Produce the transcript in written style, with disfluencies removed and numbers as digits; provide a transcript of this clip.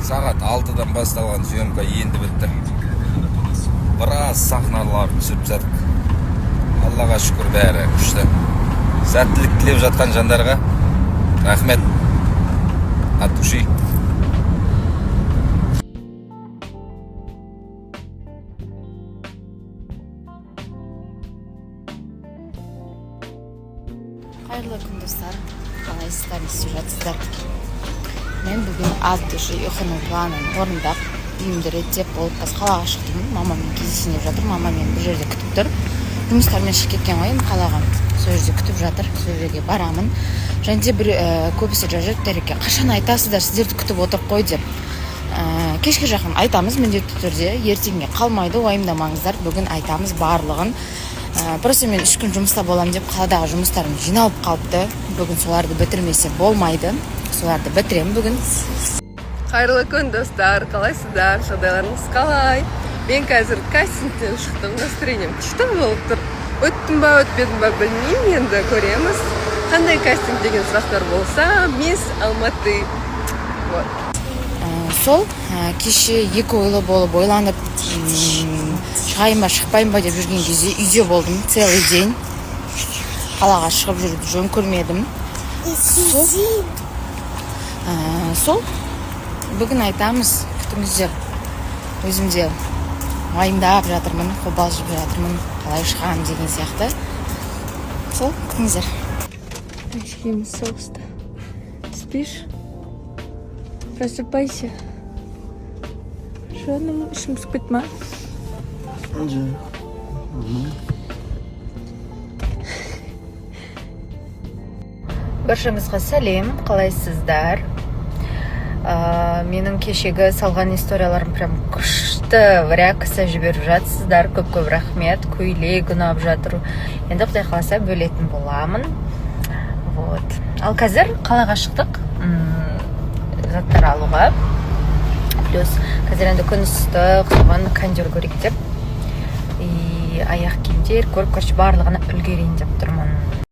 Сағат 6-дан басталған съемка енді бітті. Біраз сахналар түсіріп жатық. Аллаға шүкір, бәрі күшті. Сәттілік тілеп жатқан жандарға рахмет. От души. Қайырлы күн достар, қалайсыздар, не істеп жатсыздар? Мен бүгін аз души ұйқының планын орындап, үйімді реттеп болып қалаға шықтым. Мамамен кездесейін деп жатыр. Мама мені бір жерде күтіп тұр. Жұмыстармен шығып кеткен ғой, қалаға. Сол жерде күтіп жатыр. Сол жерге барамын. Және де бір көбісі жазып екен, қашан айтасыздар, сіздерді күтіп отырып қой деп. Кешке жақын айтамыз міндетті түрде, ертеңге қалмайды, уайымдамаңыздар. Бүгін айтамыз барлығын. Просто мен 3 күн жұмыста болам деп қаладағы жұмыстарым жиналып қалыпты. Бүгін соларды бітірмесе болмайды. Соларды бітірем бүгін. Қайырлы күн достар, қалайсыздар, жағдайларыңыз қалай? Мен қазір кастингтен шықтым, настроением күшті болып тұр. Өттім ба, өтпедім ба білмеймін, енді көреміз. Қандай кастинг деген сұрақтар болса, Мисс Алматы. Сол кеше екі ойлы болып ойланып, шығайын ба, шықпайын ба деп жүрген кезде үйде болдым целый день. Қалаға шығып жүруді жөн көрмедім. Сол бүгін айтамыз, күтіңіздер. Өзім де уайымдап жатырмын, қобалжып жатырмын, қалай шығамын деген сияқты. Сол, күтіңіздер. Очкиіміз соғысты. Спишь? Просыпайся. Что, ішім түсіп кетті ма? Баршаңызға сәлем, қалайсыздар? Менің кешегі салған историяларым прям күшті реакция жіберіп жатсыздар. Көп рахмет, көйлек ұнап жатыр. Енді Құдай қаласа бөлетін боламын. Ал қазір қалаға шықтық заттар алуға. Плюс қазір енді күн ыстық, соған кондер көрейік деп. Аяқ киімдер көріп барлығына үлгерейін деп тұрмын.